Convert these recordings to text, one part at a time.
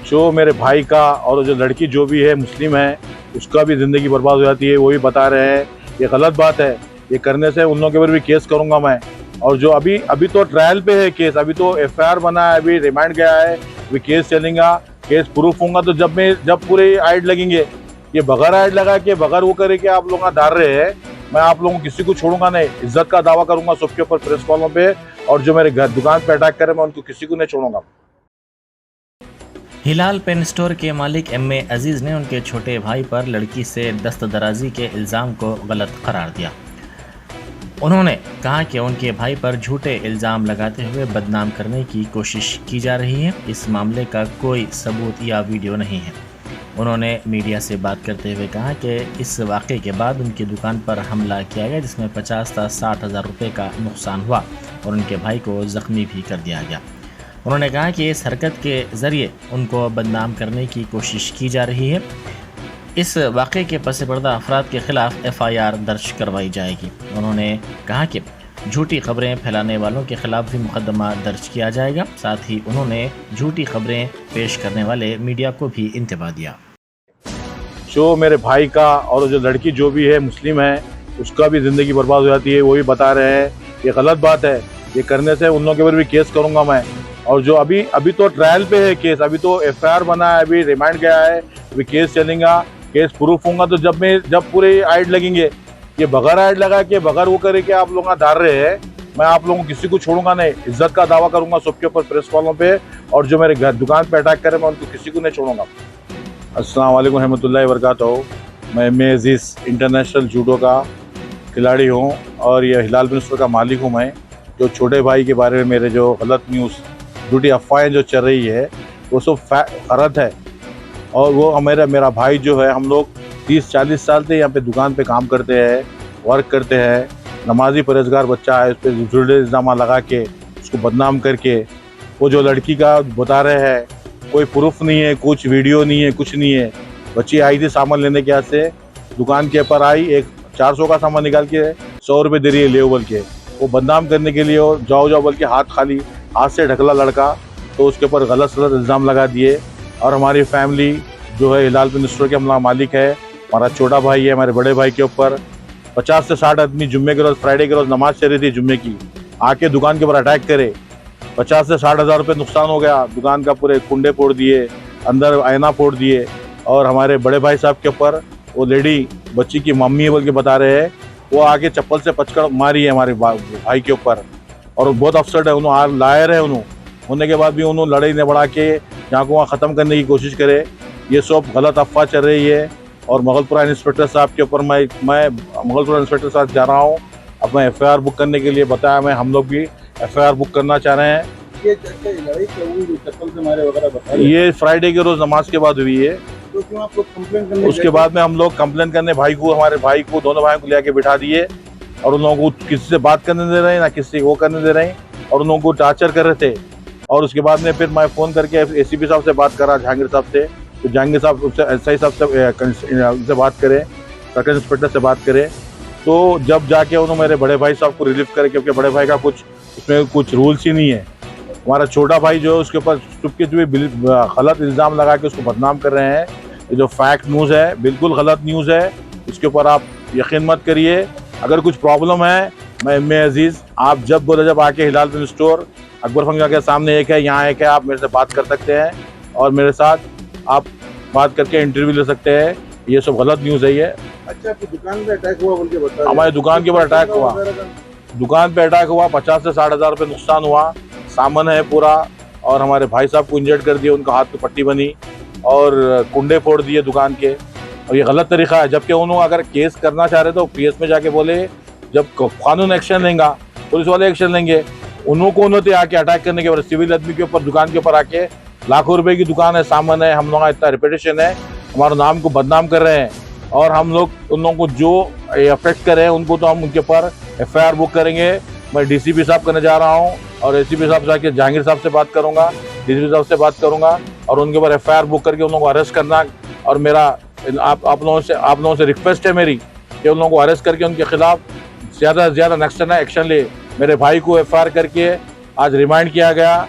जो मेरे भाई का और जो लड़की जो भी है मुस्लिम है उसका भी ज़िंदगी बर्बाद हो जाती है, वो भी बता रहे हैं। ये गलत बात है। ये करने से उन लोगों के ऊपर भी केस करूँगा मैं। और जो अभी अभी तो ट्रायल पे है केस, अभी तो एफआईआर बना है, अभी रिमांड गया है, अभी केस चलेगा। केस प्रूफ होगा तो जब पूरे आइड लगेंगे। ये बगैर आइड लगा के बगैर वो करे कि आप लोग डाल रहे हैं। मैं आप लोगों को किसी को छोड़ूंगा नहीं, इज्जत का दावा करूंगा सबके ऊपर प्रेस कॉलों पे। और जो मेरे घर दुकान पे अटैक करे मैं उनको किसी को नहीं छोड़ूंगा। हिलाल पेन स्टोर के मालिक एम.ए. अजीज़ ने उनके छोटे भाई पर लड़की से दस्तदराजी के इल्ज़ाम को गलत करार दिया। उन्होंने कहा कि उनके भाई पर झूठे इल्ज़ाम लगाते हुए बदनाम करने की कोशिश की जा रही है। इस मामले का कोई सबूत या वीडियो नहीं है। उन्होंने मीडिया से बात करते हुए कहा कि इस वाक़े के बाद उनकी दुकान पर हमला किया गया, जिसमें 50 से 60 हज़ार रुपये का नुकसान हुआ और उनके भाई को ज़ख्मी भी कर दिया गया। उन्होंने कहा कि इस हरकत के ज़रिए उनको बदनाम करने की कोशिश की जा रही है। इस वाक़े के पस पर्दा अफराद के ख़िलाफ़ एफ़आईआर दर्ज करवाई जाएगी। उन्होंने कहा कि झूठी खबरें फैलाने वालों के ख़िलाफ़ भी मुकदमा दर्ज किया जाएगा। साथ ही उन्होंने झूठी खबरें पेश करने वाले मीडिया को भी इंतबाह दिया। जो मेरे भाई का और जो लड़की जो भी है मुस्लिम है उसका भी ज़िंदगी बर्बाद हो जाती है, वो भी बता रहे हैं। ये गलत बात है। ये करने से उन लोगों के ऊपर भी केस करूँगा मैं। और जो अभी तो ट्रायल पे है केस, अभी तो एफआईआर बना है, अभी रिमांड गया है, अभी केस चलेगा। केस प्रूफ होगा तो जब पूरे आइड लगेंगे। ये बगैर आइड लगा के बगैर वो करे कि आप लोग डाल रहे हैं। मैं आप लोगों को किसी को छोड़ूंगा नहीं, इज्जत का दावा करूंगा सबके ऊपर प्रेस कॉलों पे। और जो मेरे घर दुकान पे अटैक करे मैं उनको किसी को नहीं छोड़ूंगा। अस्सलाम वालेकुम रहमतुल्लाहि व बरकातहू। मैं एम.ए. अजीज़ इंटरनेशनल जूडो का खिलाड़ी हूँ और ये हिलाल पेन स्टोर का मालिक हूँ मैं। जो छोटे भाई के बारे में मेरे जो गलत न्यूज़ झूठी अफवाहें जो चल रही है वो सब गलत है। और वो मेरा भाई जो है, हम लोग 30-40 साल से यहाँ पे दुकान पे काम करते हैं, वर्क करते हैं। नमाजी परहेजगार बच्चा है, उस पर झूठे इल्ज़ाम लगा के उसको बदनाम करके वो जो लड़की का बता रहे हैं, कोई प्रूफ नहीं है, कुछ वीडियो नहीं है, कुछ नहीं है। बच्ची आई थी सामान लेने के हाथ से, दुकान के ऊपर आई, एक 400 का सामान निकाल के 100 रुपये दे रही है ले बोल के। वो बदनाम करने के लिए और जाओ बोल के हाथ से ढकला लड़का, तो उसके ऊपर गलत इल्ज़ाम लगा दिए। और हमारी फैमिली जो है हिलाल पेन स्टोर के मालिक है, हमारा छोटा भाई है, हमारे बड़े भाई के ऊपर 50 से 60 आदमी जुम्मे के रोज़, फ्राइडे के रोज़ नमाज चल रही थी जुम्मे की, आके दुकान के ऊपर अटैक करे। 50 से 60 हज़ार रुपये नुकसान हो गया। दुकान का पूरे कुंडे फोड़ दिए, अंदर आईना फोड़ दिए। और हमारे बड़े भाई साहब के ऊपर वो लेडी बच्ची की मम्मी है बोल के बता रहे हैं, वो आके चप्पल से पचकड़ मारी है हमारे भाई के ऊपर। और बहुत अपसेट है, उन्होंने लायर है। उन्होंने होने के बाद भी उन्होंने लड़ाई ने बढ़ा के जहाँ को वहाँ ख़त्म करने की कोशिश करे। ये सब गलत अफवाह चल रही है। और मुगलपुरा इंस्पेक्टर साहब के ऊपर मैं मुगलपुरा इंस्पेक्टर साहब जा रहा हूँ अपना एफआईआर बुक करने के लिए। बताया मैं, हम लोग भी एफआईआर बुक करना चाह रहे हैं। ये लड़ाई क्या हुई, चप्पल से मारे वगैरह बता रहे हैं? ये फ्राइडे के रोज़ नमाज के बाद हुई है। तो क्यों आप लोग कंप्लेंट करने उसके बाद में हम लोग कंप्लेन करने हमारे भाई को, दोनों भाइयों को ले आके बिठा दिए। और उन लोगों को किसी से बात करने दे रहे हैं, ना किसी वो करने दे रहे हैं। और उन लोगों को टार्चर कर रहे थे। और उसके बाद में फिर मैं फ़ोन करके एसीपी साहब से बात करा, जहांगीर साहब से। तो जहांगीर साहब उससे एसआई साहब से बात करें, सर्कल इंस्पेक्टर से बात करें। तो जब जाके उन्होंने मेरे बड़े भाई साहब को रिलीफ करे, क्योंकि बड़े भाई का उसमें कुछ रूल्स ही नहीं है। हमारा छोटा भाई जो है उसके ऊपर चुपके गलत इल्ज़ाम लगा के उसको बदनाम कर रहे हैं। ये जो फैक्ट न्यूज़ है बिल्कुल गलत न्यूज़ है, इसके ऊपर आप यकीन मत करिए। अगर कुछ प्रॉब्लम है, मैं एम.ए. अजीज़, आप जब बोले जब आके हिलाल पेन स्टोर अकबर फंगा के सामने एक है, यहाँ एक है, आप मेरे से बात कर सकते हैं और मेरे साथ आप बात करके इंटरव्यू ले सकते हैं। ये सब गलत न्यूज़ है ये। अच्छा, आपकी दुकान पे अटैक हुआ बोल के बता रहे हैं? हमारी दुकान के ऊपर अटैक हुआ, दुकान पे अटैक हुआ, 50 से 60 हज़ार रुपये नुकसान हुआ, सामान है पूरा। और हमारे भाई साहब को इंजर्ड कर दिया, उनका हाथ पे पट्टी बनी और कुंडे फोड़ दिए दुकान के। और ये गलत तरीका है। जबकि उन्होंने अगर केस करना चाह रहे तो पीएस में जाके बोले, जब कानून एक्शन लेगा, पुलिस वाले एक्शन लेंगे। उन्होंने आके अटैक करने के बाद सिविल आदमी के ऊपर, दुकान के ऊपर आके, लाखों रुपए की दुकान है, सामान है, हम लोग इतना रेपुटेशन है, हमारे नाम को बदनाम कर रहे हैं। और हम लोग उन लोगों को जो अफेक्ट कर रहे हैं उनको तो हम उनके ऊपर एफआईआर बुक करेंगे। मैं डीसीपी साहब करने जा रहा हूँ और एसीपी साहब जाके जहांगीर साहब से बात करूँगा, डीसीपी साहब से बात करूँगा और उनके ऊपर एफआईआर बुक करके उन लोगों को अरेस्ट करना। और मेरा आप लोगों से रिक्वेस्ट है मेरी कि उन लोगों को अरेस्ट करके उनके खिलाफ ज़्यादा से ज़्यादा नेक्स्ट एक्शन ले। मेरे भाई को एफआईआर करके आज रिमांड किया गया,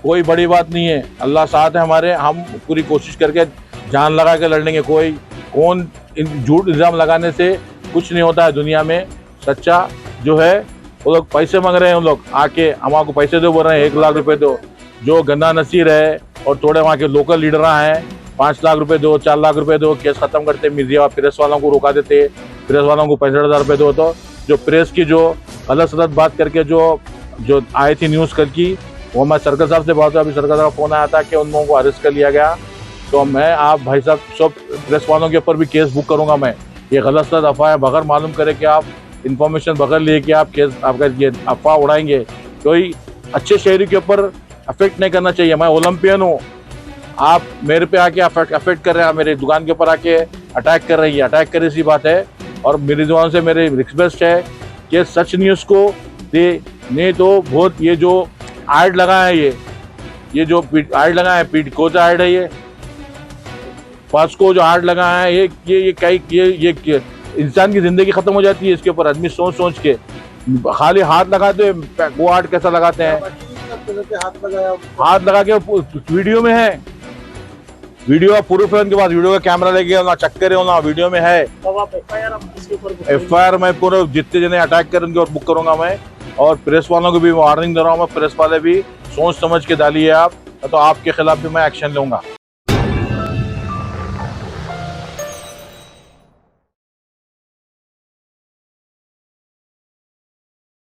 कोई बड़ी बात नहीं है, अल्लाह साथ है हमारे, हम पूरी कोशिश करके जान लगा के लड़ेंगे। कौन झूठ इल्ज़ाम लगाने से कुछ नहीं होता है दुनिया में। सच्चा जो है वो लोग पैसे मांग रहे हैं, उन लोग आके हमारे को पैसे दो बोल रहे हैं, 1 लाख रुपए दो। जो गन्ना नसीर है और थोड़े वहाँ के लोकल लीडर हैं, 5 लाख रुपए दो, 4 लाख रुपए दो, केस खत्म करते। मीडिया प्रेस वालों को रुका देते, प्रेस वालों को 65,000 रुपये दो। तो जो प्रेस की जो गलत सलत बात करके जो आई थी न्यूज़ कल की, वो मैं सर्कल साहब से बात हुआ, अभी सर्कल साहब का फ़ोन आया था कि उन लोगों को अरेस्ट कर लिया गया। तो मैं आप भाई साहब सब प्रेस वालों के ऊपर भी केस बुक करूँगा मैं। ये गलत सलत अफवाह है, बगैर मालूम करे कि आप इन्फॉर्मेशन बगैर लिए कि आप केस आपका ये अफवाह उड़ाएंगे, कोई अच्छे शहरी के ऊपर अफेक्ट नहीं करना चाहिए। मैं ओलंपियन हूँ, आप मेरे पे आके अफेक्ट कर रहे हैं, मेरी दुकान के ऊपर आके अटैक कर रही है। अटैक करे सी बात है। और मेरी दुकान से मेरी रिक्वेस्ट है कि सच न्यूज़ को दे, नहीं तो बहुत ये जो ऐड लगा है, ये जो ऐड लगा है, पीठ को जो ऐड है, ये पास को जो ऐड लगा है, ये इंसान की ज़िंदगी ख़त्म हो जाती है इसके ऊपर। आदमी सोच के खाली हाथ लगाते हैं, वो ऐड कैसा लगाते हैं, हाथ लगा के वीडियो में है, वीडियो प्रूफ है उनके पास, वीडियो का कैमरा लेके ना चक्कर है ना, वीडियो में है। FIR मैं पूरे जितने जने अटैक कर उनके और बुक करूंगा मैं। और प्रेस वालों को भी वार्निंग दे रहा हूँ मैं, प्रेस वाले भी सोच समझ के डालिए आप, तो आपके खिलाफ भी मैं एक्शन लूंगा।